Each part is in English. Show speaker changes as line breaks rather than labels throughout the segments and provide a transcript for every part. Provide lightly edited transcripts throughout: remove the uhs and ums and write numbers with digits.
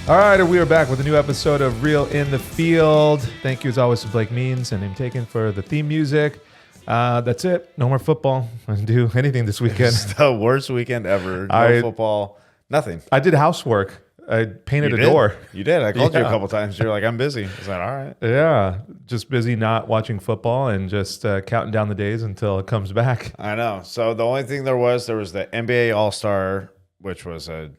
All right, we are back with a new episode of Real in the Field. Thank you as always to Blake Means and Name Taken for the theme music. That's it. No more football. I didn't do anything this weekend.
It's the worst weekend ever. No football. Nothing.
I did housework. I painted a door.
You did. I called you a couple times. You're like, I'm busy. I was like, all right.
Yeah. Just busy not watching football and just counting down the days until it comes back.
I know. So the only thing there was the NBA All-Star, which was a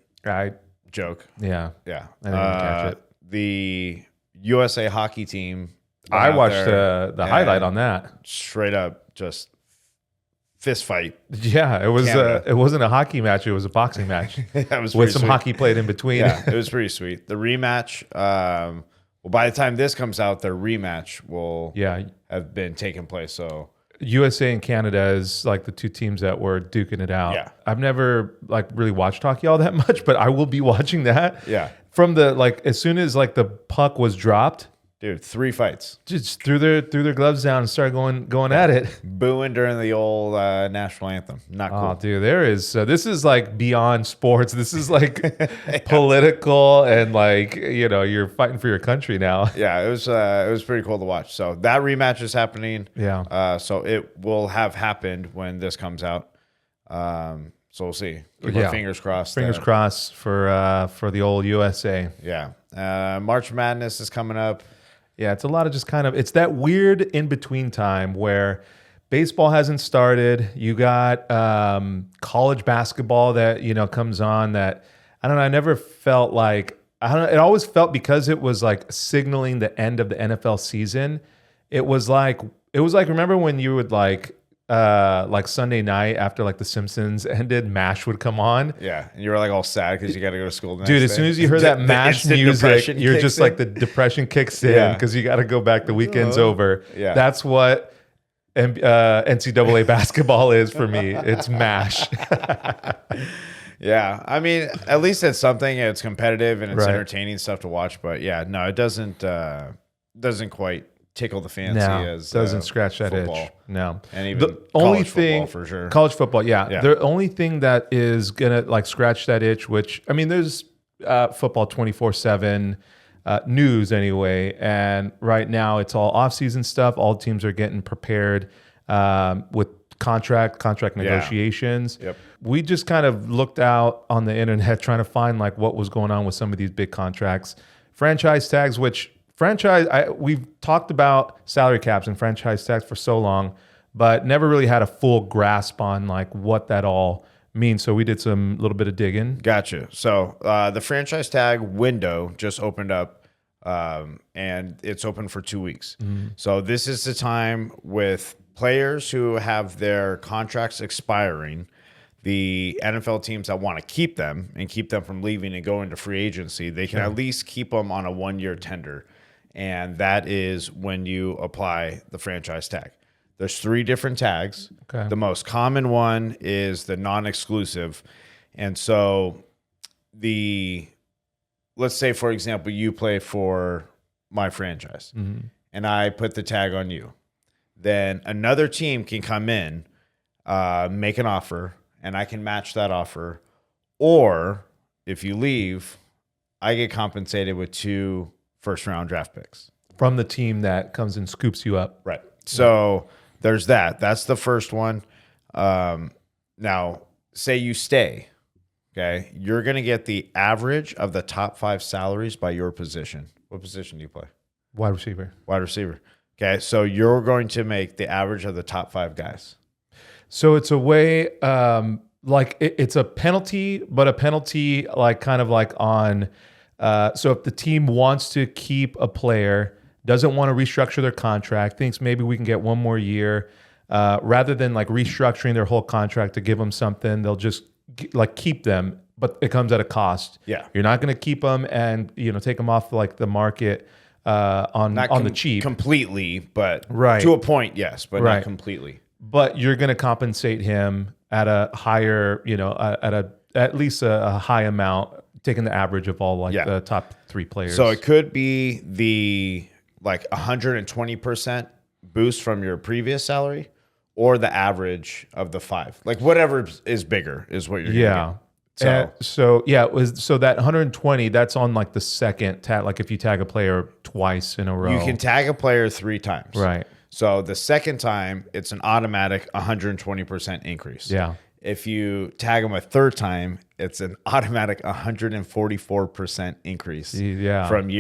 joke.
Yeah.
Yeah.
I didn't even catch it.
The USA hockey team.
I watched the highlight on that.
Straight up just fist fight.
Yeah, it was. It wasn't a hockey match; it was a boxing match.
It was
with some
sweet.
hockey played in between.
Yeah, it was pretty sweet. The rematch. Well, by the time this comes out, their rematch will have been taking place. So
USA and Canada is like the two teams that were duking it out.
Yeah,
I've never really watched hockey all that much, but I will be watching that.
Yeah,
from the as soon as the puck was dropped.
Dude, 3 fights.
Just threw their gloves down and started going at it.
Booing during the old national anthem. Not cool.
Oh, dude, there is. This is beyond sports. This is political and you're fighting for your country now.
Yeah, it was pretty cool to watch. So that rematch is happening.
Yeah.
So it will have happened when this comes out. So we'll see. Keep our fingers crossed.
Fingers crossed for the old USA.
Yeah. March Madness is coming up.
Yeah, it's a lot of just it's that weird in-between time where baseball hasn't started. You got college basketball that, comes on that, I don't know, I never felt it always felt because it was signaling the end of the NFL season. It was remember when you would Sunday night after The Simpsons ended, MASH would come on.
Yeah, and you were all sad because you got to go to school the next
Dude,
day.
as soon as you heard that MASH music, you're just the depression kicks in because you got to go back. The weekend's over.
Yeah,
that's what NCAA basketball is for me. It's MASH.
Yeah, I mean, at least it's something. It's competitive and it's entertaining stuff to watch. But yeah, no, it doesn't quite tickle the fancy as
doesn't scratch that
football.
itch. No,
and even
the only thing
for sure.
College football, yeah. The only thing that is gonna scratch that itch, which I mean, there's football 24/7 news anyway, and right now it's all off-season stuff. All teams are getting prepared with contract negotiations.
Yep.
We just kind of looked out on the internet trying to find what was going on with some of these big contracts, franchise tags, which. We've talked about salary caps and franchise tags for so long, but never really had a full grasp on what that all means. So we did some little bit of digging.
Gotcha. So the franchise tag window just opened up, and it's open for 2 weeks. Mm-hmm. So this is the time with players who have their contracts expiring. The NFL teams that want to keep them and keep them from leaving and going to free agency, they can at least keep them on a 1-year tender. And that is when you apply the franchise tag. There's 3 different tags.
Okay.
The most common one is the non-exclusive. And so let's say, for example, you play for my franchise and I put the tag on you. Then another team can come in, make an offer, and I can match that offer. Or if you leave, I get compensated with 2 first-round draft picks.
From the team that comes and scoops you up.
Right. So there's that. That's the first one. Now, say you stay, okay? You're going to get the average of the top 5 salaries by your position. What position do you play?
Wide receiver.
Wide receiver. Okay, so you're going to make the average of the top 5 guys.
So it's a way, it's a penalty, but a penalty on... so if the team wants to keep a player, doesn't want to restructure their contract, thinks maybe we can get 1 more year, rather than restructuring their whole contract to give them something, they'll just keep them, but it comes at a cost.
Yeah,
you're not going to keep them and take them off the market on the cheap
completely, but to a point, yes, but not completely.
But you're going to compensate him at a higher, at least a high amount. Taking the average of all the top 3 players.
So it could be the 120% boost from your previous salary or the average of the 5. Whatever is bigger is what you're going to get. So
yeah, it was so that 120. That's on like the second tag. Like if you tag a player twice in a row,
you can tag a player 3 times.
right.
So the second time, it's an automatic 120% increase.
Yeah.
If you tag them a third time, it's an automatic 144% increase.
Yeah.
From the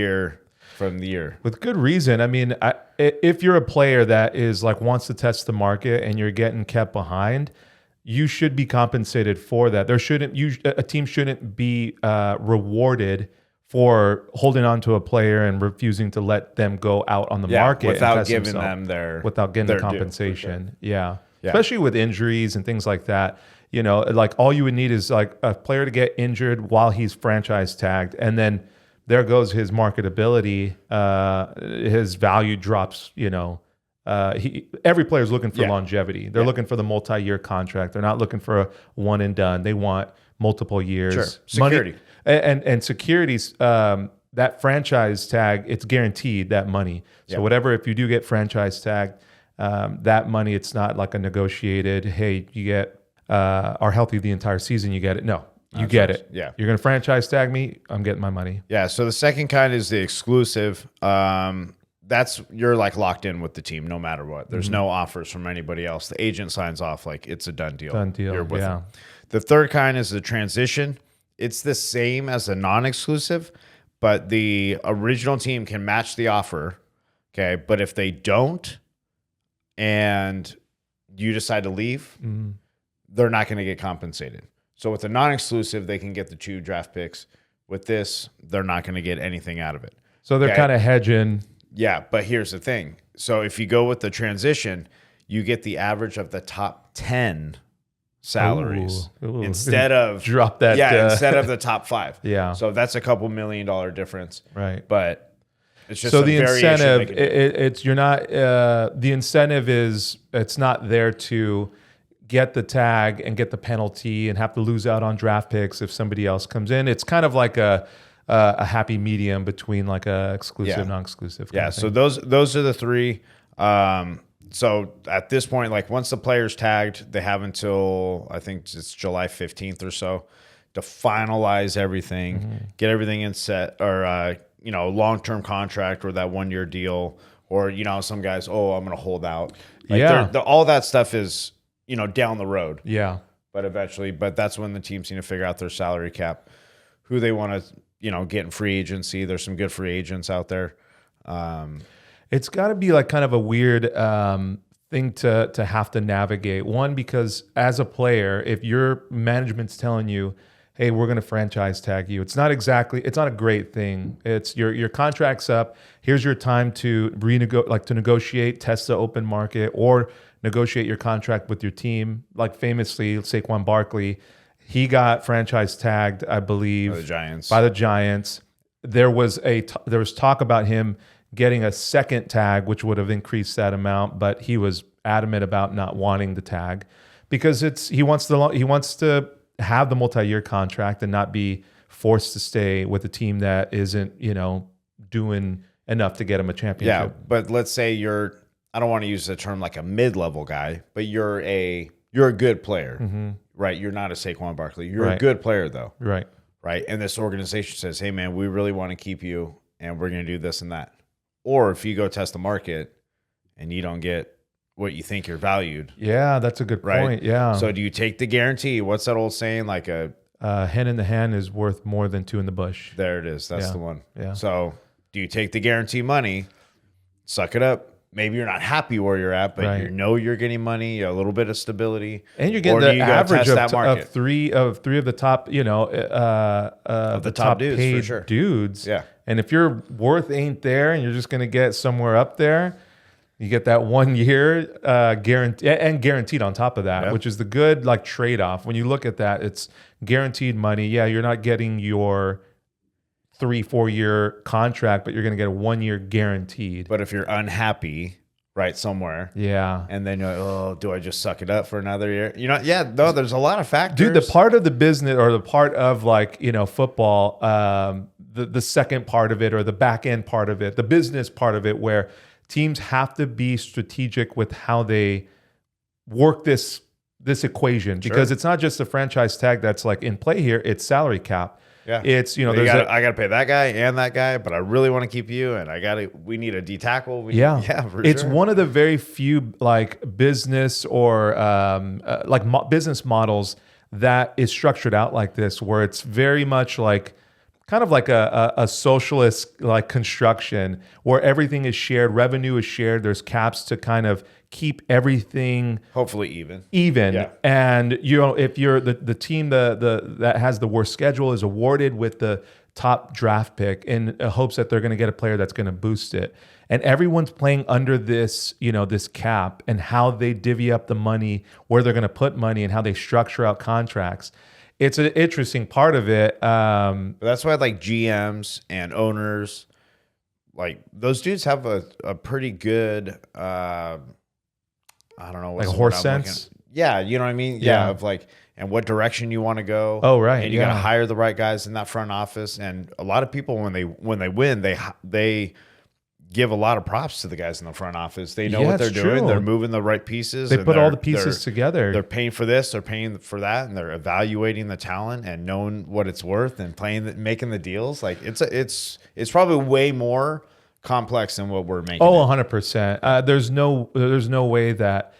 year.
With good reason. I mean, if you're a player that is like wants to test the market and you're getting kept behind, you should be compensated for that. A team shouldn't be rewarded for holding on to a player and refusing to let them go out on the market
without giving them
without getting
their
the compensation.
Due, sure.
Yeah. Especially with injuries and things like that. You know, like all you would need is like a player to get injured while he's franchise tagged, and then there goes his marketability. His value drops. You know, every player is looking for longevity. They're looking for the multi-year contract. They're not looking for a one and done. They want multiple years.
Sure. Security.
Money, and securities, that franchise tag, it's guaranteed that money. So whatever, if you do get franchise tagged, that money, it's not like a negotiated, hey, you get are healthy the entire season, you get it. No, you get it.
Yeah.
You're going to franchise tag me, I'm getting my money.
Yeah. So the second kind is the exclusive. That's you're like locked in with the team no matter what. There's no offers from anybody else. The agent signs off like it's a done deal.
Done deal.
You're with
Yeah.
them. The third kind is the transition. It's the same as a non-exclusive, but the original team can match the offer. Okay. But if they don't and you decide to leave, they're not going to get compensated. So with a non-exclusive, they can get the 2 draft picks. With this, they're not going to get anything out of it.
So they're kind of hedging.
Yeah, but here's the thing. So if you go with the transition, you get the average of the top 10 salaries
Ooh.
instead of
Drop that.
instead of the top 5.
Yeah.
So that's a couple $1 million difference.
Right.
But it's just
So
a
the
variation
incentive,
they can do.
it's you're not. The incentive is it's not there to get the tag and get the penalty and have to lose out on draft picks if somebody else comes in. It's kind of like a happy medium between like a exclusive, non-exclusive.
Yeah. So those are the 3. So at this point, like once the player's tagged, they have until I think it's July 15th or so to finalize everything, get everything in set or long-term contract or that 1-year deal, or some guys, I'm going to hold out. Like all that stuff is down the road.
Yeah.
But eventually, that's when the teams need to figure out their salary cap, who they want to get in free agency. There's some good free agents out there.
It's got to be like kind of a weird thing to have to navigate. One, because as a player, if your management's telling you, hey, we're going to franchise tag you, it's not a great thing. It's your contract's up. Here's your time to to negotiate, test the open market, or negotiate your contract with your team. Like famously, Saquon Barkley, he got franchise tagged, I believe, by the Giants. There was talk about him getting a second tag, which would have increased that amount, but he was adamant about not wanting the tag because he wants to have the multi-year contract and not be forced to stay with a team that isn't doing enough to get him a championship.
Yeah, but let's say I don't want to use the term like a mid-level guy, but you're a good player, right? You're not a Saquon Barkley. You're a good player though,
right?
And this organization says, hey man, we really want to keep you and we're going to do this and that. Or if you go test the market and you don't get what you think you're valued.
Yeah, that's a good point. Yeah.
So do you take the guarantee? What's that old saying? Like
hen in the hand is worth more than 2 in the bush.
There it is. That's the one.
Yeah.
So do you take the guarantee money, suck it up? Maybe you're not happy where you're at, but you're getting money, a little bit of stability,
and you're getting the average of three of the top, of the top dudes
paid
for sure. Dudes.
Yeah.
And if your worth ain't there, and you're just going to get somewhere up there, you get that 1 year guaranteed on top of that, which is the good like trade off. When you look at that, it's guaranteed money. Yeah, you're not getting your 3-4 year contract, but you're going to get a 1 year guaranteed.
But if you're unhappy, somewhere, and then you're like, oh, do I just suck it up for another year? There's a lot of factors.
Dude, the part of the business or the part of football, the second part of it or the back end part of it, the business part of it, where teams have to be strategic with how they work this this equation because it's not just the franchise tag that's like in play here. It's salary cap.
Yeah.
It's, you know,
I got to pay that guy and that guy, but I really want to keep you. And we need a D tackle.
It's one of the very few like business or business models that is structured out like this, where it's very much like kind of like a socialist like construction where everything is shared, revenue is shared. There's caps to kind of keep everything
hopefully even.
Yeah. And you know, if you're the team that has the worst schedule is awarded with the top draft pick in hopes that they're going to get a player that's going to boost it. And everyone's playing under this, you know, this cap and how they divvy up the money, where they're going to put money, and how they structure out contracts. It's an interesting part of it.
That's why like GMs and owners, like those dudes have a pretty good, I don't know,
like a horse sense.
Yeah, you know what I mean. Yeah, of like, and what direction you want to go.
Oh, right.
And you got to hire the right guys in that front office. And a lot of people when they win, they give a lot of props to the guys in the front office. They know what they're doing. They're moving the right pieces.
They put all the pieces together.
They're paying for this. They're paying for that, and they're evaluating the talent and knowing what it's worth and making the deals. Like it's probably way more complex than what we're making.
Oh, 100%. There's no way that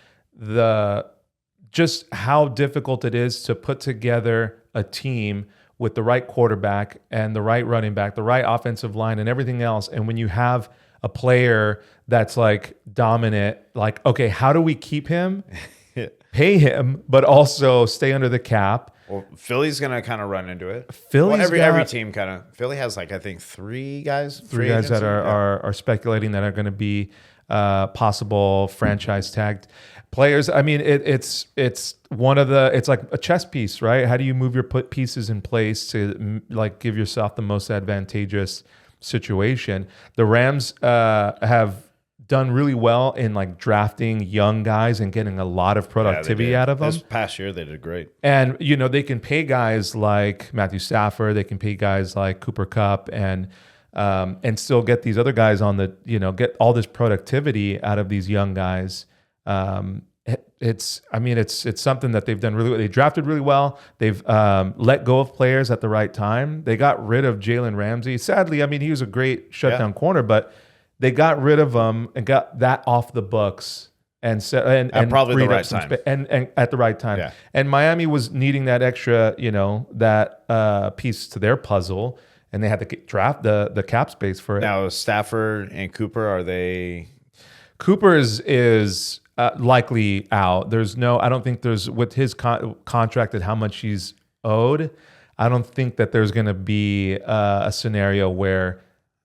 just how difficult it is to put together a team with the right quarterback and the right running back, the right offensive line and everything else. And when you have a player that's like dominant, like, okay, how do we keep him, pay him, but also stay under the cap?
Well, Philly's going to kind of run into it.
Every
team kind of, Philly has like, I think three guys
that are speculating that are going to be possible franchise tagged players. I mean, it's one of it's like a chess piece, right? How do you move your pieces in place to like give yourself the most advantageous situation? The Rams have done really well in like drafting young guys and getting a lot of productivity out of them.
This past year, they did great.
And, you know, they can pay guys like Matthew Stafford, they can pay guys like Cooper Kupp and still get these other guys on the, you know, get all this productivity out of these young guys. It's something that they've done really well. They drafted really well. They've let go of players at the right time. They got rid of Jalen Ramsey. Sadly, I mean, he was a great shutdown corner, but they got rid of him and got that off the books and
probably the right time.
And at the right time.
Yeah.
And Miami was needing that extra, you know, that piece to their puzzle, and they had to draft the cap space for it.
Now, Stafford and Cooper, are they?
Cooper is likely out. I don't think there's, with his contract and how much he's owed, I don't think that there's going to be a scenario where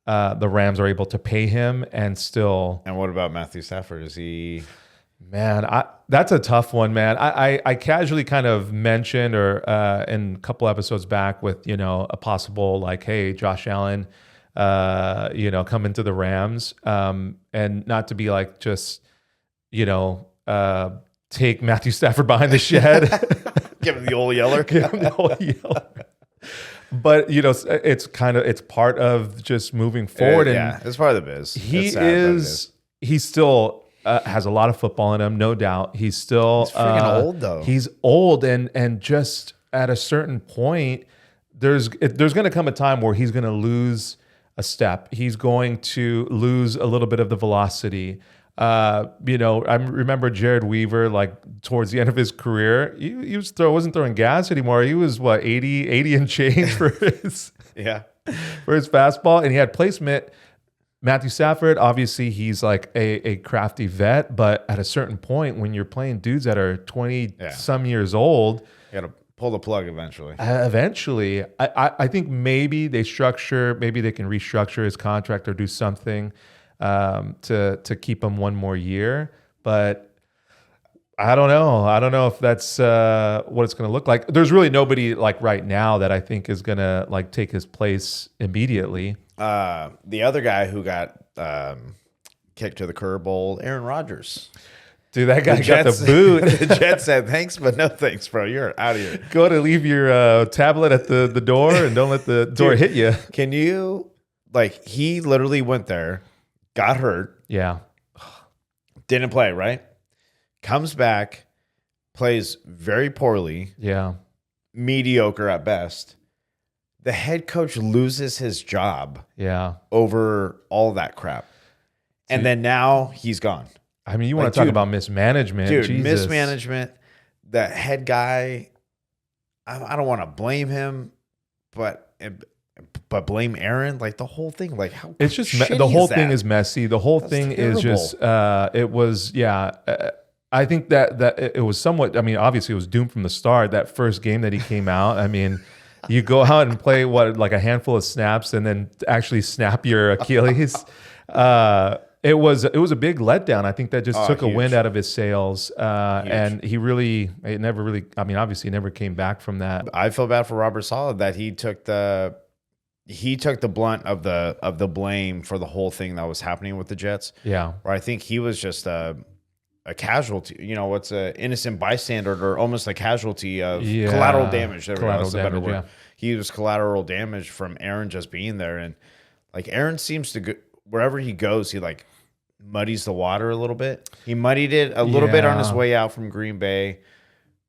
the Rams are able to pay him and still.
And what about Matthew Stafford? Is he?
Man, that's a tough one, man. I casually kind of mentioned or in a couple episodes back with, you know, a possible like, hey, Josh Allen, you know, come into the Rams, and not to be like just, you know, take Matthew Stafford behind the shed.
Give him the old yeller.
Give him the old yeller. But, you know, it's part of just moving forward.
Yeah, it's part of the biz.
He still has a lot of football in him, no doubt. He's
freaking old, though.
He's old, and just at a certain point, there's going to come a time where he's going to lose a step. He's going to lose a little bit of the velocity. You know, I remember Jared Weaver, like towards the end of his career, he wasn't throwing gas anymore. He was 80 and change for his for his fastball, and he had placement. Matthew Stafford, obviously, he's like a crafty vet, but at a certain point, when you're playing dudes that are 20 some years old,
you got to pull the plug eventually.
I think maybe they can restructure his contract or do something to keep him one more year, but I don't know. I don't know if that's what it's going to look like. There's really nobody like right now that I think is going to like take his place immediately.
The other guy who got kicked to the curb, old Aaron Rodgers.
Dude, that guy got the boot.
The Jets said, thanks, but no thanks, bro. You're out of here.
Go to leave your tablet at the door and don't let the door hit you.
Can you, like, he literally went there, got hurt.
Yeah.
Didn't play, right? Comes back, plays very poorly,
Yeah.
mediocre at best. The head coach loses his job
Yeah.
over all that crap. And then now he's gone.
I mean, you want to talk about mismanagement.
Dude,
Jesus.
mismanagement. The head guy, I don't want to blame him, but blame Aaron. Like the whole thing, like how
it's just
shitty
the whole
is that?
thing is messy. The whole thing is just it was I think that it was somewhat. I mean, obviously it was doomed from the start. That first game that he came out. I mean, you go out and play like a handful of snaps, and then actually snap your Achilles. It was a big letdown. I think that just took
huge.
a wind out of his sails, and it never really. I mean, obviously, he never came back from that.
I feel bad for Robert Saleh that he took the blunt of the blame for the whole thing that was happening with the Jets.
Yeah,
where I think he was just a casualty. You know, what's an innocent bystander or almost a casualty of collateral damage. That's the better word. Yeah. He was collateral damage from Aaron just being there, and like Aaron seems to go wherever he goes, he like muddies the water a little bit. He muddied it a little bit on his way out from Green Bay,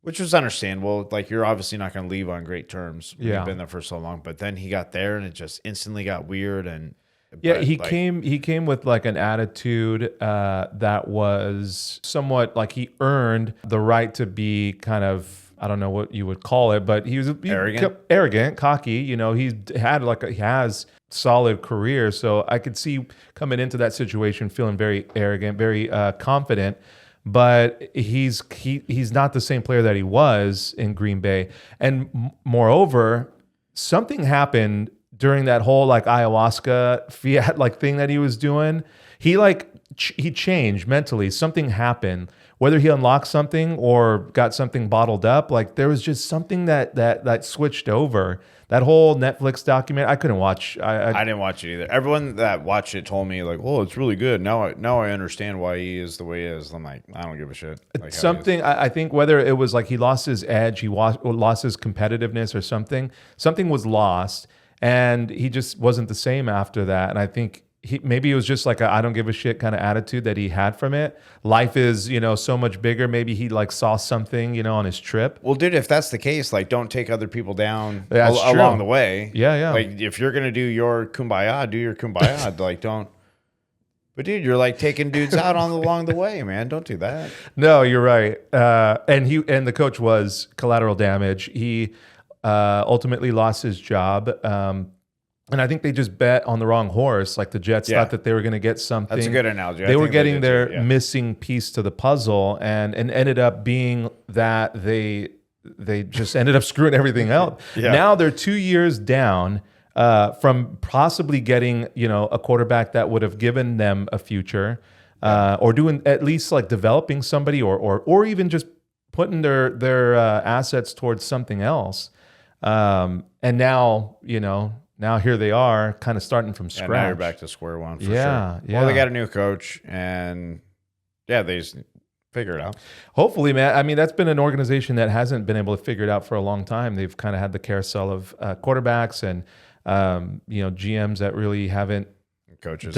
which was understandable. Like, you're obviously not going to leave on great terms when you've been there for so long. But then he got there, and it just instantly got weird. And
he came with like an attitude that was somewhat like he earned the right to be kind of, I don't know what you would call it, but he was arrogant, cocky. You know, he has solid career, so I could see coming into that situation feeling very arrogant, very confident. But he's not the same player that he was in Green Bay, and moreover, something happened during that whole like ayahuasca fiat like thing that he was doing. He changed mentally. Something happened. Whether he unlocked something or got something bottled up, like there was just something that switched over. That whole Netflix document, I couldn't watch.
I didn't watch it either. Everyone that watched it told me like, "Oh, it's really good." Now I understand why he is the way he is. I'm like, I don't give a shit. Like,
something I think whether it was like he lost his edge, he lost his competitiveness, or something was lost, and he just wasn't the same after that. And I think maybe it was just like a I don't give a shit kind of attitude that he had from it. Life is, so much bigger. Maybe he like saw something, on his trip.
Well, dude, if that's the case, like don't take other people down along the way.
Yeah.
Like if you're going to do your kumbaya, do your kumbaya. Like don't. But dude, you're like taking dudes out along the way, man. Don't do that.
No, you're right. And the coach was collateral damage. He ultimately lost his job. And I think they just bet on the wrong horse. Like the Jets thought that they were going to get something.
That's a good analogy.
They were getting their missing piece to the puzzle, and ended up being that they just ended up screwing everything up. Now they're 2 years down from possibly getting a quarterback that would have given them a future, or doing at least like developing somebody, or even just putting their assets towards something else. And now Now here they are, kind of starting from scratch.
Now you're back to square one for sure.
Yeah.
Well, they got a new coach, and they just figure it out.
Hopefully, man. I mean, that's been an organization that hasn't been able to figure it out for a long time. They've kind of had the carousel of quarterbacks and GMs that really haven't
coaches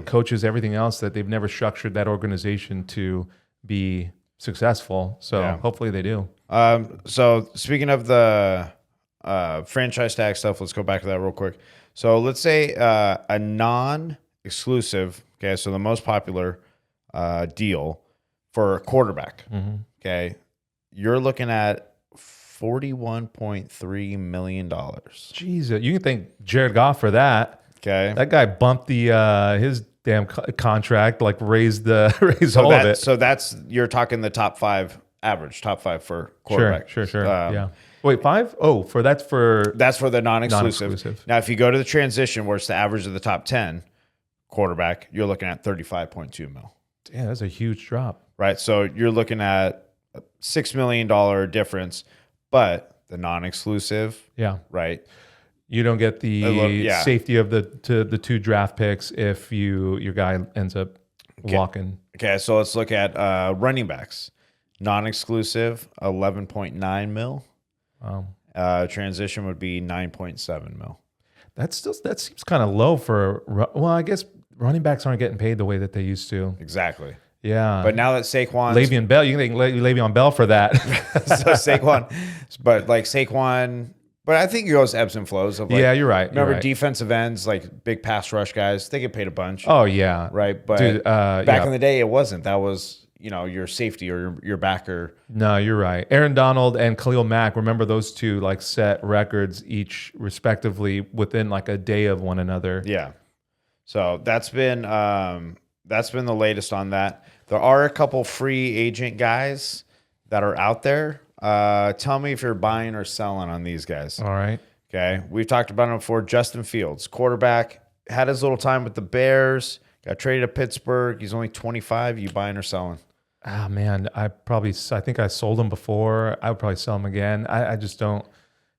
coaches, everything else, that they've never structured that organization to be successful. So hopefully they do.
So speaking of the franchise tag stuff, let's go back to that real quick. So let's say a non-exclusive, so the most popular deal for a quarterback, you're looking at $41.3 million.
Jesus, you can thank Jared Goff for that.
Okay,
that guy bumped the his damn contract, like raised all of it.
So that's, you're talking the top five for quarterback.
Sure. Yeah. Wait, 5? Oh, that's for
the non-exclusive. Now, if you go to the transition, where it's the average of the top 10 quarterback, you're looking at $35.2 mil.
Damn, that's a huge drop.
Right. So you're looking at a $6 million difference, but the non-exclusive.
Yeah.
Right.
You don't get the safety of the 2 draft picks if your guy ends up walking.
Okay. So let's look at running backs. Non-exclusive, 11.9 mil. Wow. Transition would be 9.7 mil.
That seems kind of low for. Well, I guess running backs aren't getting paid the way that they used to.
Exactly.
Yeah.
But now that Saquon's
Le'Veon Bell, you can thank Le'Veon Bell for that.
so Saquon, but like Saquon, but I think it goes ebbs and flows of like,
Yeah, you're right.
Remember
You're right.
defensive ends, like big pass rush guys, they get paid a bunch.
Oh yeah.
Right. But
Dude,
back in the day, it wasn't. That was, your safety or your backer.
No, you're right. Aaron Donald and Khalil Mack, remember those two like set records each respectively within like a day of one another.
Yeah. So that's been the latest on that. There are a couple free agent guys that are out there. Tell me if you're buying or selling on these guys.
All right.
Okay. We've talked about him before. Justin Fields, quarterback, had his little time with the Bears, got traded to Pittsburgh. He's only 25. You buying or selling?
Ah, man, I think I sold him before. I would probably sell him again. I just don't.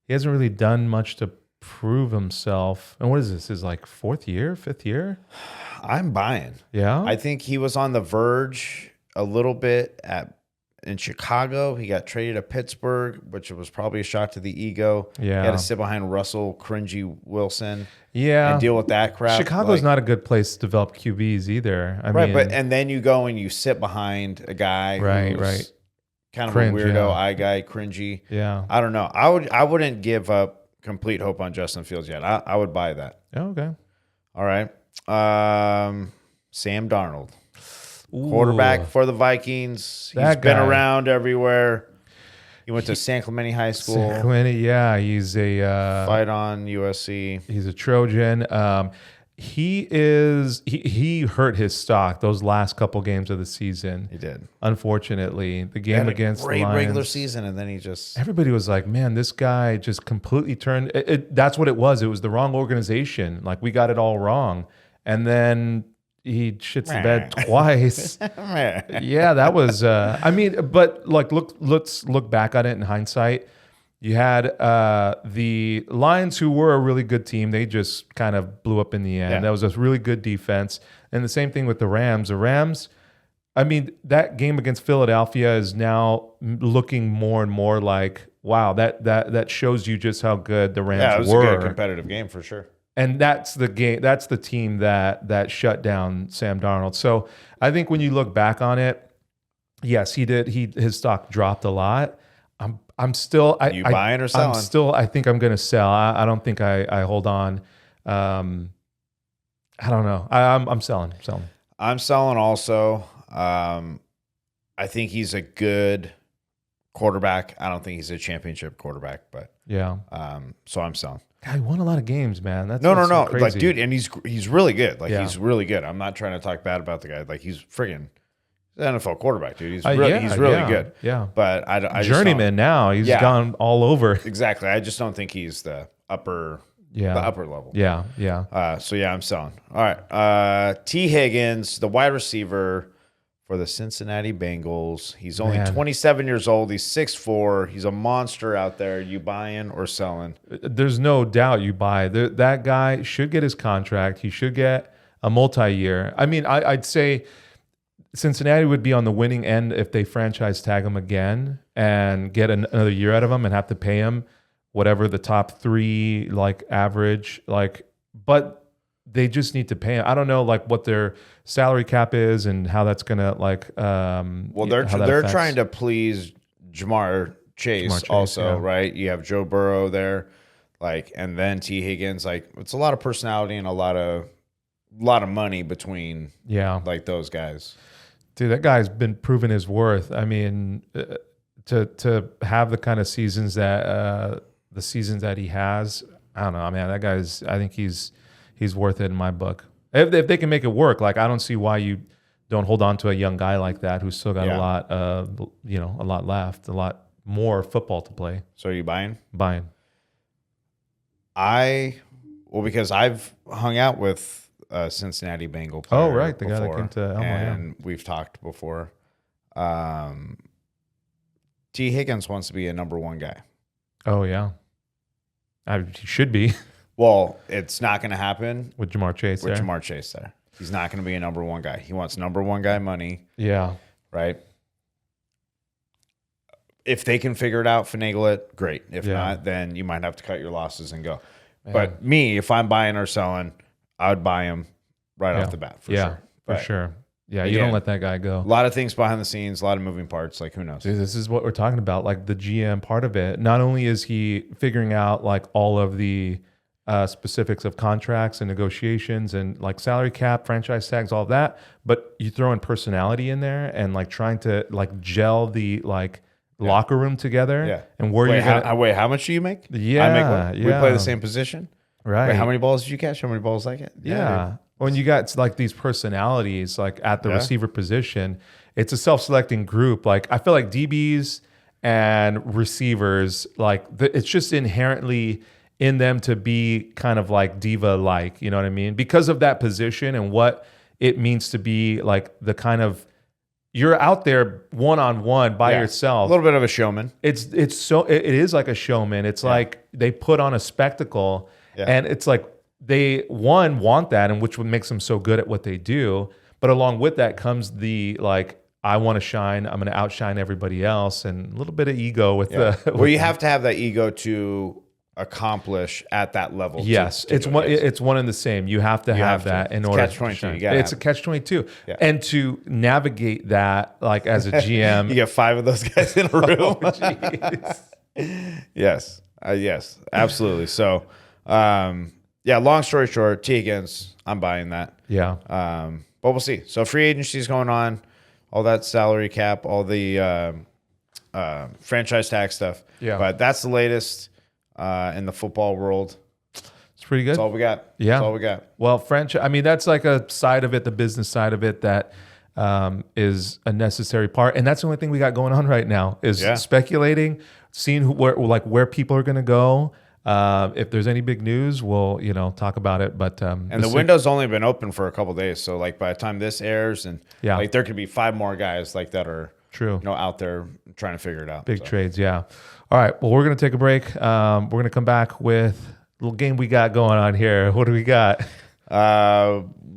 He hasn't really done much to prove himself. And what is this? His like fifth year?
I'm buying.
Yeah.
I think he was on the verge a little bit in Chicago. He got traded to Pittsburgh, which was probably a shot to the ego.
Yeah.
He had to sit behind Russell cringy Wilson.
Yeah.
And deal with that crap.
Chicago's not a good place to develop QBs either. I mean,
and then you go and you sit behind a guy who's kind of
Cringe,
a weirdo,
yeah.
eye guy, cringy.
Yeah.
I don't know. I wouldn't give up complete hope on Justin Fields yet. I would buy that.
Oh, okay.
All right. Sam Darnold,
Ooh.
quarterback for the Vikings. He's
That
been
guy.
around everywhere. He went to San Clemente High School.
San Clemente, yeah, he's a
Fight on USC.
he's a Trojan. He hurt his stock those last couple games of the season.
He did.
Unfortunately, the
He
game
had a
against the
great
Lions,
regular season, and then he just
everybody was like, "Man, this guy just completely turned." That's what it was. It was the wrong organization. Like we got it all wrong, and then he shits the bed twice. Yeah, that was. I mean, but like, let's look back on it in hindsight. You had the Lions, who were a really good team. They just kind of blew up in the end.
Yeah.
That was a really good defense. And the same thing with the Rams. The Rams, I mean, that game against Philadelphia is now looking more and more like, wow, that shows you just how good the Rams
it was
were.
a good competitive game for sure.
And that's the game. That's the team that shut down Sam Darnold. So I think when you look back on it, yes, he did. His stock dropped a lot. I'm still.
Buying or selling?
I think I'm going to sell. I don't think I hold on. I don't know. I'm selling.
I'm selling also. I think he's a good quarterback. I don't think he's a championship quarterback, but
Yeah.
so I'm selling.
God, he won a lot of games, man. That's
No.
so crazy.
Like, dude, and he's really good. Like,
Yeah.
he's really good. I'm not trying to talk bad about the guy. Like, he's friggin' NFL quarterback, dude. He's really good.
Yeah.
But I just
Journeyman now. He's gone all over.
don't, exactly. I just don't think he's the upper level.
Yeah.
So yeah, I'm selling. All right. T. Higgins, the wide receiver for the Cincinnati Bengals. He's only 27 years old. He's 6'4". He's a monster out there. You buying or selling?
There's no doubt you buy. That guy should get his contract. He should get a multi-year. I mean, I'd say Cincinnati would be on the winning end if they franchise tag him again and get another year out of him and have to pay him whatever the top three like average but they just need to pay him. I don't know like what their salary cap is and how that's gonna like
well they're trying to please Jamar Chase also, right? You have Joe Burrow there, like, and then T. Higgins. Like, it's a lot of personality and a lot of money between like those guys.
Dude, that guy's been proving his worth. I mean, to have the kind of seasons that the seasons that he has, I don't know, man. That guy's. I think he's worth it in my book. If they can make it work, like I don't see why you don't hold on to a young guy like that who's still got a lot, a lot left, a lot more football to play.
So are you buying?
Buying.
Because I've hung out with Cincinnati Bengal player.
Oh, right. The
before,
guy that came to Elmo,
and we've talked before. T. Higgins wants to be a number one guy.
Oh, yeah. He should be.
Well, it's not going to happen
with Jamar Chase
there. He's not going to be a number one guy. He wants number one guy money.
Yeah.
Right? If they can figure it out, finagle it, great. If not, then you might have to cut your losses and go. Man. But me, if I'm buying or selling, I would buy him right off the bat for sure.
For sure. Yeah, you don't let that guy go.
A lot of things behind the scenes, a lot of moving parts. Like, who knows?
Dude, this is what we're talking about. Like the GM part of it. Not only is he figuring out like all of the specifics of contracts and negotiations and like salary cap, franchise tags, all of that, but you throw in personality in there and like trying to like gel the like locker room together.
Yeah.
And where
Wait,
you're gonna,
wait, how much do you make?
Yeah,
I make what? We
yeah.
play the same position.
right?
Wait, how many balls did you catch? How many balls I get?
Yeah. When you got like these personalities like at the
Yeah.
receiver position, it's a self-selecting group. Like I feel like DBs and receivers, like it's just inherently in them to be kind of like diva-like, you know what I mean? Because of that position and what it means to be like the kind of you're out there one-on-one by
Yeah.
yourself.
A little bit of a showman.
It is like a showman. It's like they put on a spectacle, and it's like they want that, and which makes them so good at what they do. But along with that comes the like, I want to shine. I'm going to outshine everybody else, and a little bit of ego with the.
Well, you have to have that ego to accomplish at that level.
Yes, it's one. It's one and the same. You have to have that in order.
Catch-22.
It's a catch-22, and to navigate that, like as a GM,
you get 5 of those guys in a room.
Oh, jeez.
Yes, yes, absolutely. So, yeah. Long story short, T Higgins, I'm buying that.
Yeah.
But we'll see. So free agency is going on, all that salary cap, all the franchise tag stuff.
Yeah.
But that's the latest in the football world.
It's pretty good.
That's all we got.
Yeah.
That's all we got.
Well, franchise. I mean, that's like a side of it, the business side of it that is a necessary part, and that's the only thing we got going on right now is speculating, seeing where people are going to go. If there's any big news, we'll talk about it. But
and the window's only been open for a couple of days, so like by the time this airs, and like there could be 5 more guys like that are
true,
out there trying to figure it out.
Big trades, yeah. All right, well, we're gonna take a break. We're gonna come back with a little game we got going on here. What do we got?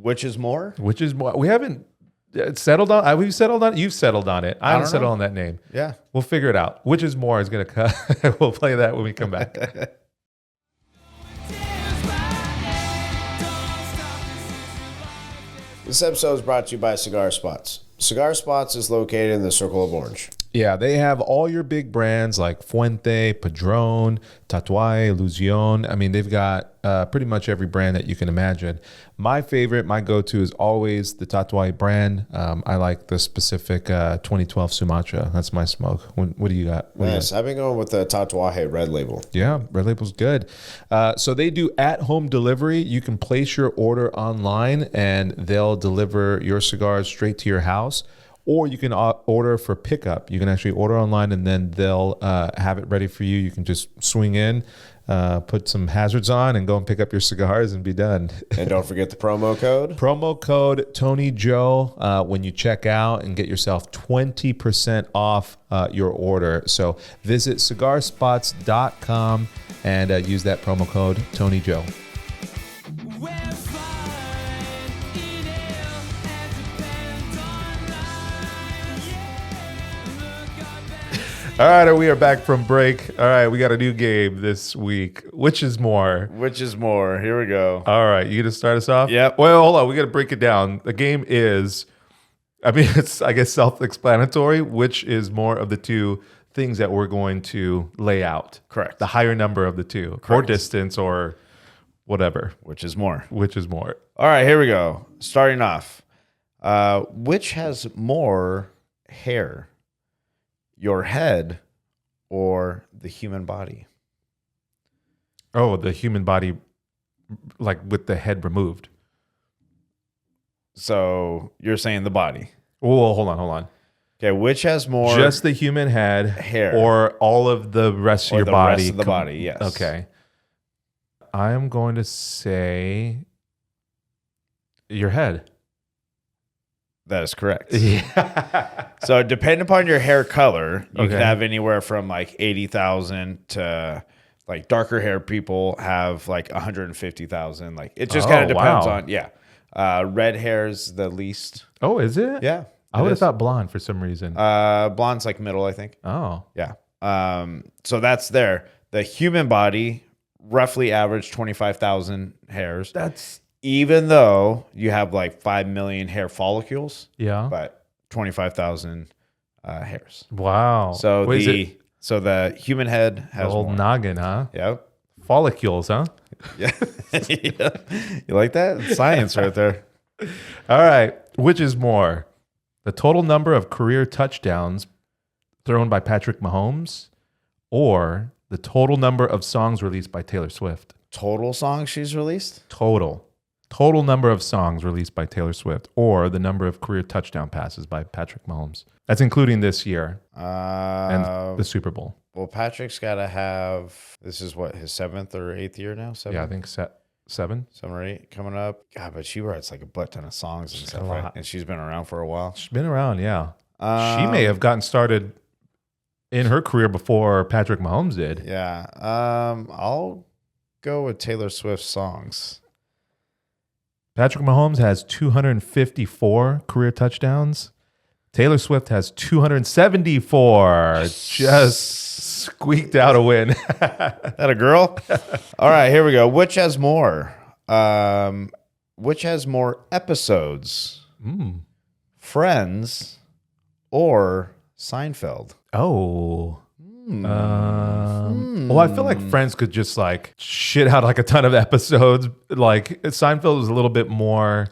Which is more?
Which is more? We haven't settled on. We've settled on. You've settled on it. I haven't settled on that name.
Yeah,
we'll figure it out. Which is more is gonna cut. We'll play that when we come back.
This episode is brought to you by Cigar Spots. Cigar Spots is located in the Circle of Orange.
Yeah, they have all your big brands like Fuente, Padron, Tatuaje, Ilusión. I mean, they've got pretty much every brand that you can imagine. My favorite, my go-to is always the Tatuaje brand. I like the specific 2012 Sumatra. That's my smoke. What do you got?
Nice. I've been going with the Tatuaje Red Label.
Yeah, Red Label's good. So they do at-home delivery. You can place your order online, and they'll deliver your cigars straight to your house. Or you can order for pickup. You can actually order online, and then they'll have it ready for you. You can just swing in, put some hazards on, and go and pick up your cigars and be done.
And don't forget the promo code.
Promo code Tony Joe when you check out, and get yourself 20% off your order. So visit cigarspots.com and use that promo code Tony Joe. All right, we are back from break. All right, we got a new game this week. Which is more?
Which is more? Here we go.
All right, you gonna start us off?
Yep.
Well, hold on. We got to break it down. The game is, I mean, it's, I guess, self-explanatory. Which is more of the two things that we're going to lay out?
Correct.
The higher number of the two, or distance, or whatever.
Which is more?
Which is more?
All right, here we go. Starting off. Which has more hair? Your head or the human body?
Oh, the human body, like with the head removed.
So you're saying the body.
Oh, hold on.
Okay, which has more?
Just the human head,
hair,
or all of the rest of your body?
Rest of the body, yes.
Okay. I am going to say your head.
That is correct.
Yeah.
So depending upon your hair color, you can have anywhere from like 80,000 to like darker hair people have like 150,000. Like it just kind of depends on, red hair's the least.
Oh, is it?
Yeah.
I would have thought blonde for some reason.
Blonde's like middle, I think.
Oh.
Yeah. So that's there. The human body, roughly average 25,000 hairs.
That's
even though you have like 5 million hair follicles,
Yeah.
but 25,000 hairs.
Wow.
So
Wait, is it
so the human head
the
has
old
more.
noggin, huh?
Yep.
Follicles, huh?
Yeah. Yeah. You like that? It's science right there.
All right. Which is more, the total number of career touchdowns thrown by Patrick Mahomes or the total number of songs released by Taylor Swift?
Total songs she's released?
Total number of songs released by Taylor Swift or the number of career touchdown passes by Patrick Mahomes. That's including this year and the Super Bowl.
Well, Patrick's got to have, this is what, his 7th or 8th year now?
Yeah, I think 7.
7 or 8 coming up. God, but she writes like a butt ton of songs and stuff, right? And she's been around for a while.
She's been around, yeah. She may have gotten started in her career before Patrick Mahomes did.
Yeah. I'll go with Taylor Swift's songs.
Patrick Mahomes has 254 career touchdowns. Taylor Swift has 274. Just squeaked out a win.
That a girl? All right, here we go. Which has more? Which has more episodes? Friends or Seinfeld?
Oh. Well, I feel like Friends could just like shit out like a ton of episodes. Like Seinfeld was a little bit more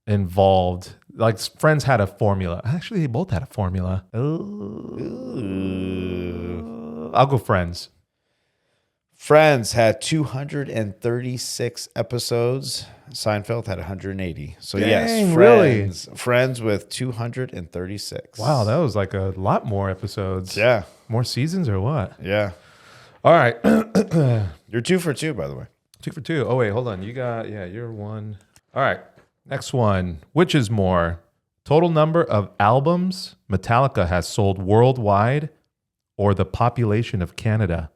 involved. Like Friends had a formula. Actually, they both had a formula. I'll go Friends.
Friends had 236 episodes. Seinfeld had 180. So
Dang,
yes,
really?
Friends with 236.
Wow, that was like a lot more episodes.
Yeah.
More seasons or what?
Yeah.
All right.
You're 2 for 2, by the way.
2 for 2. Oh, wait, hold on. You're 1. All right. Next one. Which is more? Total number of albums Metallica has sold worldwide or the population of Canada?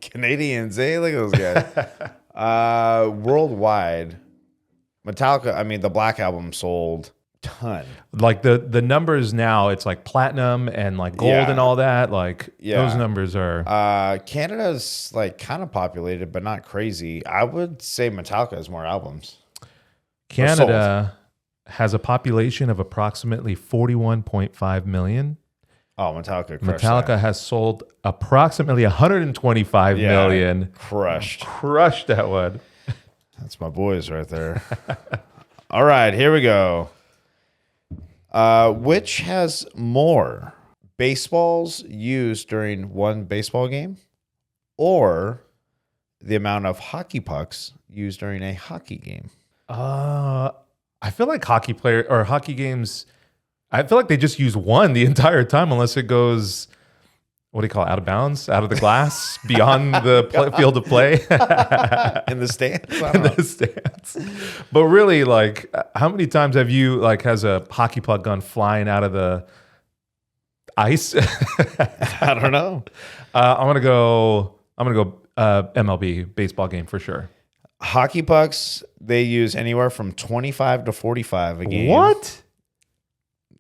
Canadians, eh? Look at those guys. Worldwide, Metallica, I mean, the Black Album sold a ton.
Like the numbers now, it's like platinum and like gold and all that. Like those numbers are.
Canada's like kind of populated, but not crazy. I would say Metallica has more albums.
Canada has a population of approximately 41.5 million.
Oh, Metallica
has sold approximately 125 million. Crushed that one.
That's my boys right there. All right, here we go. Which has more baseballs used during one baseball game or the amount of hockey pucks used during a hockey game?
I feel like hockey games, I feel like they just use one the entire time unless it goes, what do you call it, out of bounds, out of the glass, beyond the field of play.
In the stands?
In the stands. But really, like, how many times have you, like, has a hockey puck gone flying out of the ice?
I don't know.
I'm gonna go MLB, baseball game for sure.
Hockey pucks, they use anywhere from 25 to 45 a game.
What?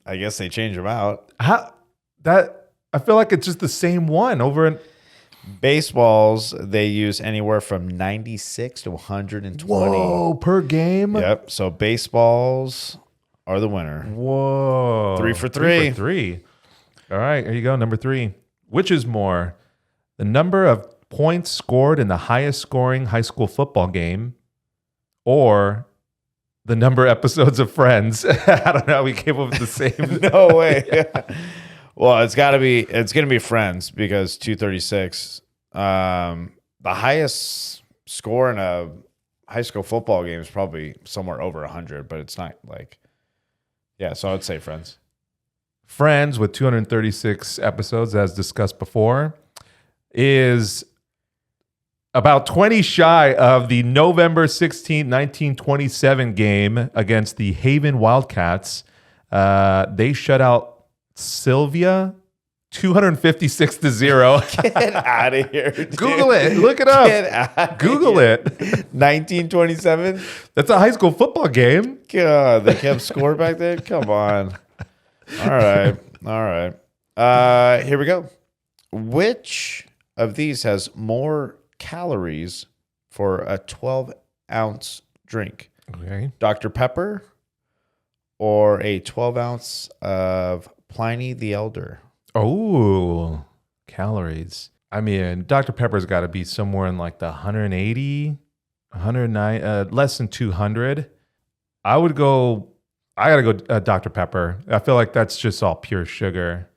I guess they change them out.
I feel like it's just the same one over and
baseballs, they use anywhere from 96 to 120.
Whoa, per game?
Yep. So baseballs are the winner.
Whoa.
3 for 3.
3 for 3. All right, here you go. Number 3. Which is more? The number of points scored in the highest scoring high school football game or the number of episodes of Friends? I don't know. We came up with the same.
No way. Well, it's going to be Friends because 236. The highest score in a high school football game is probably somewhere over 100, but it's not like, yeah, so I would say Friends.
Friends with 236 episodes, as discussed before, is about 20 shy of the November 16, 1927 game against the Haven Wildcats. They shut out Sylvia 256-0.
Get out of here, dude.
Google it. Look it up.
Get out
Google it.
1927?
That's a high school football game.
God, they kept score back then? Come on. All right. Here we go. Which of these has more calories for a 12-ounce drink?
Okay.
Dr. Pepper or a 12 ounce of Pliny the Elder?
Oh, calories. I mean, Dr. Pepper's got to be somewhere in like the 180, 109, less than 200. I would go, I got to go Dr. Pepper. I feel like that's just all pure sugar.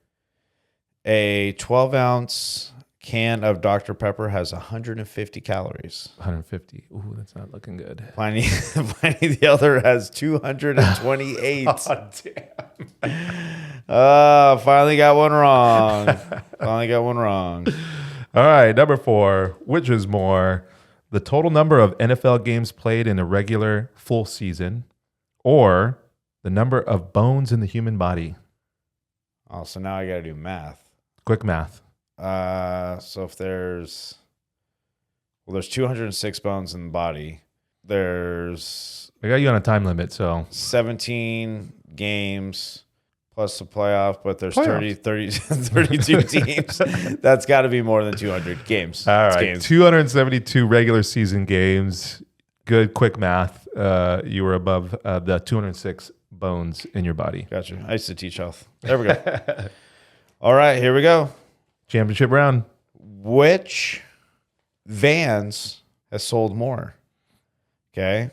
A 12-ounce can of Dr. Pepper has 150 calories.
150. Ooh, that's not looking good.
Pliny the Elder has 228.
Oh, damn.
Finally got one wrong. Finally got one wrong.
All right, number 4. Which is more, the total number of NFL games played in a regular full season, or the number of bones in the human body?
Oh, so now I got to do math.
Quick math.
So if there's 206 bones in the body. There's
I got you on a time limit, so
17 games plus the playoff, but there's
Playoffs.
32 teams. That's got to be more than 200 games.
all
It's
right.
games.
272 regular season games. Good quick math. You were above the 206 bones in your body.
Gotcha. I used to teach health. There we go. All right, here we go.
Championship round.
Which Vans has sold more? Okay.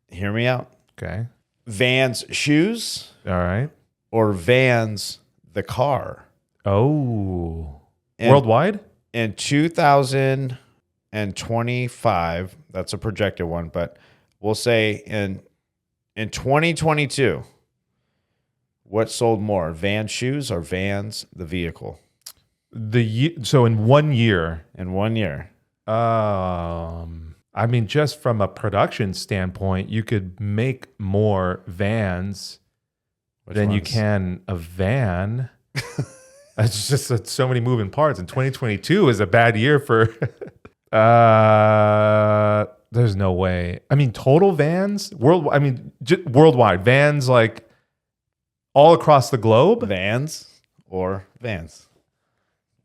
Hear me out.
Okay.
Vans shoes
All right.
or Vans the car?
Oh.
And
Worldwide?
in 2025, that's a projected one, but we'll say in 2022, what sold more, Vans shoes or Vans the vehicle?
So in 1 year,
In 1 year.
I mean, just from a production standpoint, you could make more vans
Which
than you
ones?
can a van. It's just so many moving parts. And 2022 is a bad year for. There's no way. I mean, total vans worldwide. I mean, worldwide vans, like all across the globe.
Vans or Vans?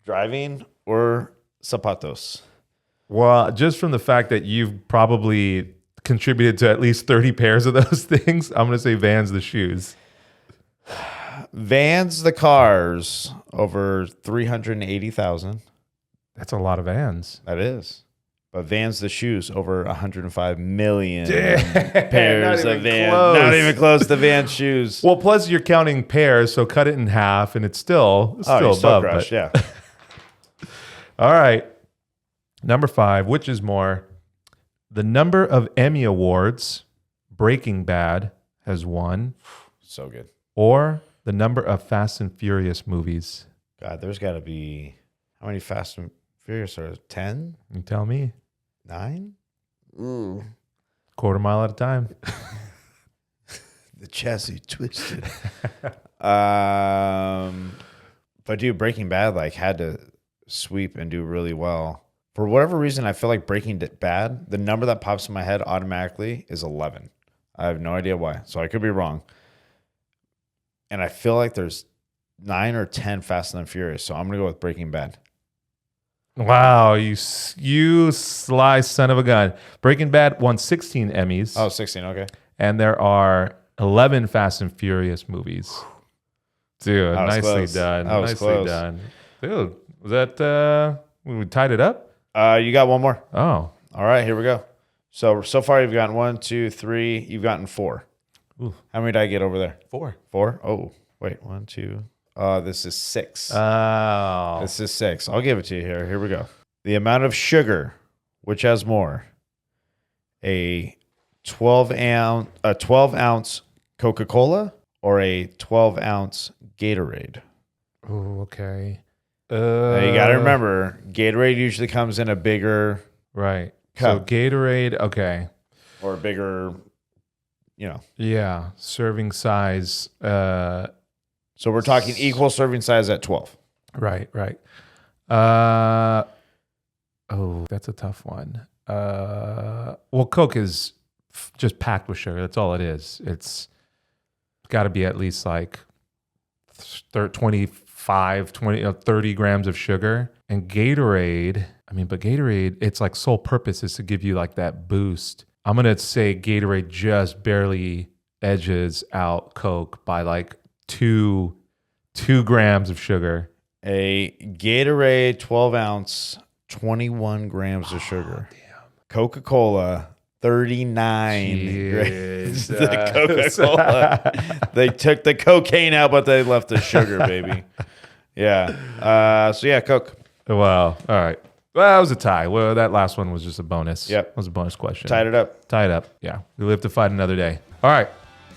Driving or zapatos?
Well, just from the fact that you've probably contributed to at least 30 pairs of those things, I'm going to say Vans the shoes.
Vans the cars over 380,000.
That's a lot of Vans.
That is. But Vans the shoes over 105 million
Damn,
pairs
not
of
even
Vans.
close.
Not even close to Vans shoes.
Well, plus you're counting pairs, so cut it in half, and it's still
you're
above.
crushed, yeah.
All right. Number 5, which is more, the number of Emmy Awards Breaking Bad has won,
So good.
or the number of Fast and Furious movies?
God, there's got to be, how many Fast and Furious are there? 10?
You tell me.
9?
Quarter mile at a time.
The chassis twisted. But dude, Breaking Bad like had to sweep and do really well. For whatever reason, I feel like Breaking Bad, the number that pops in my head automatically is 11. I have no idea why, so I could be wrong. And I feel like there's 9 or 10 Fast and Furious, so I'm gonna go with Breaking Bad.
Wow, you sly son of a gun. Breaking Bad won 16 Emmys.
Oh, 16, okay.
And there are 11 Fast and Furious movies. Dude,
That was
nicely
close.
done.
That was
Nicely
close.
done. Dude, was that, we tied it up?
You got one more.
Oh.
All right, here we go. So far you've gotten 1, 2, 3. You've gotten 4.
Ooh.
How many did I get over there?
4.
4? Oh, wait, 1, 2. This is 6.
Oh.
This is 6. I'll give it to you here. Here we go. The amount of sugar, which has more, a 12-ounce Coca-Cola or a 12-ounce Gatorade?
Oh, okay.
Now you got to remember, Gatorade usually comes in a bigger
Right.
cup.
So Gatorade, okay.
Or a bigger,
Yeah. Serving size.
So we're talking equal serving size at 12.
Right. Oh, that's a tough one. Well, Coke is just packed with sugar. That's all it is. It's got to be at least like 25, 20, 30 grams of sugar. And Gatorade, I mean, but Gatorade, its like sole purpose is to give you like that boost. I'm gonna say Gatorade just barely edges out Coke by like two grams of sugar.
A Gatorade 12 ounce, 21 grams of sugar.
Damn.
Coca-Cola, 39 grams.
Jesus.
The Coca-Cola. They took the cocaine out, but they left the sugar, baby. Yeah. So yeah, Coke.
Wow. All right. Well, that was a tie. Well, that last one was just a bonus.
Yep.
It was a bonus question.
Tied it up.
Tie it up. Yeah. We live to fight another day. All right.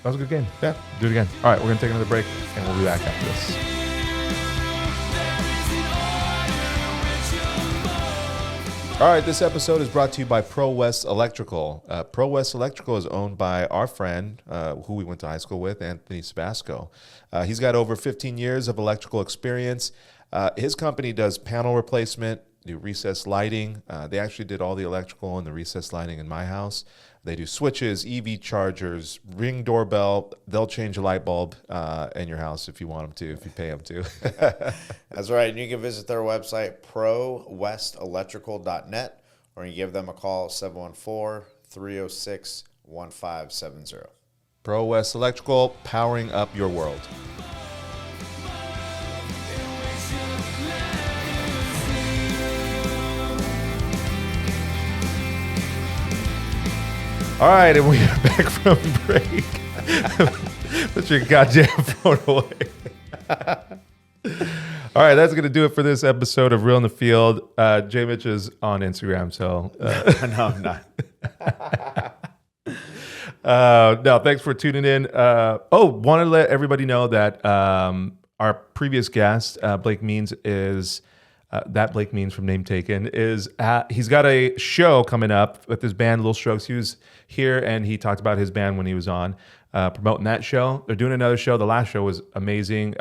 That was a good game.
Yeah.
Do it again. All right. We're going to take another break, and we'll be back after this. All right, this episode is brought to you by Pro West Electrical. Pro West Electrical is owned by our friend, who we went to high school with, Anthony Sabasco. He's got over 15 years of electrical experience. His company does panel replacement, do recessed lighting. They actually did all the electrical and the recessed lighting in my house. They do switches, EV chargers, Ring doorbell. They'll change a light bulb in your house if you want them to, if you pay them to.
That's right. And you can visit their website, prowestelectrical.net, or you give them a call, 714-306-1570.
Pro West Electrical, powering up your world. All right, and we are back from break. Put your goddamn phone away. All right, that's going to do it for this episode of Real in the Field. Jay Mitch is on Instagram, so...
No, I'm not.
No, thanks for tuning in. Want to let everybody know that our previous guest, Blake Means, is... that Blake Means from Name Taken is he's got a show coming up with his band Little Strokes. He was here and he talked about his band when he was on promoting that show. They're doing another show. The last show was amazing.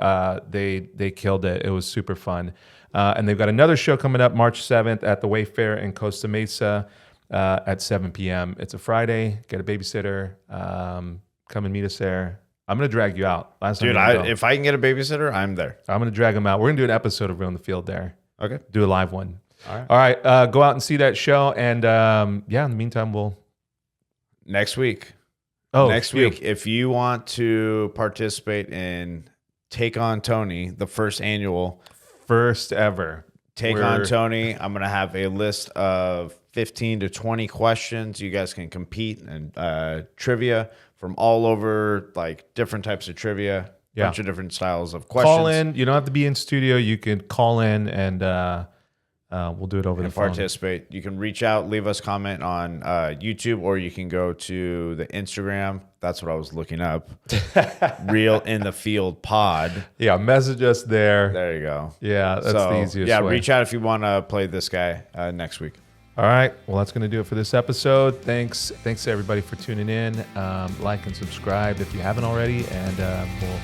They killed it. It was super fun. And they've got another show coming up March 7th at the Wayfair in Costa Mesa at 7 p.m. It's a Friday. Get a babysitter. Come and meet us there. I'm going to drag you out.
Dude, if I can get a babysitter, I'm there.
I'm going to drag him out. We're going to do an episode of Real in the Field there.
Okay.
Do a live one.
All
right. Go out and see that show. And in the meantime, we'll...
Next week.
Next
week. If you want to participate in Take On Tony, the first annual.
First ever.
Take On Tony. I'm going to have a list of 15 to 20 questions. You guys can compete and trivia from all over, like different types of trivia. Bunch of different styles of questions.
Call in. You don't have to be in studio. You can call in and we'll do it over the phone.
Participate. You can reach out, leave us comment on YouTube, or you can go to the Instagram. That's what I was looking up. Real in the Field Pod.
Yeah, message us there.
There you go.
Yeah, that's the easiest way.
Reach out if you want to play this guy next week.
All right. Well, that's going to do it for this episode. Thanks to everybody for tuning in. Like and subscribe if you haven't already, and we'll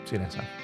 see you next time.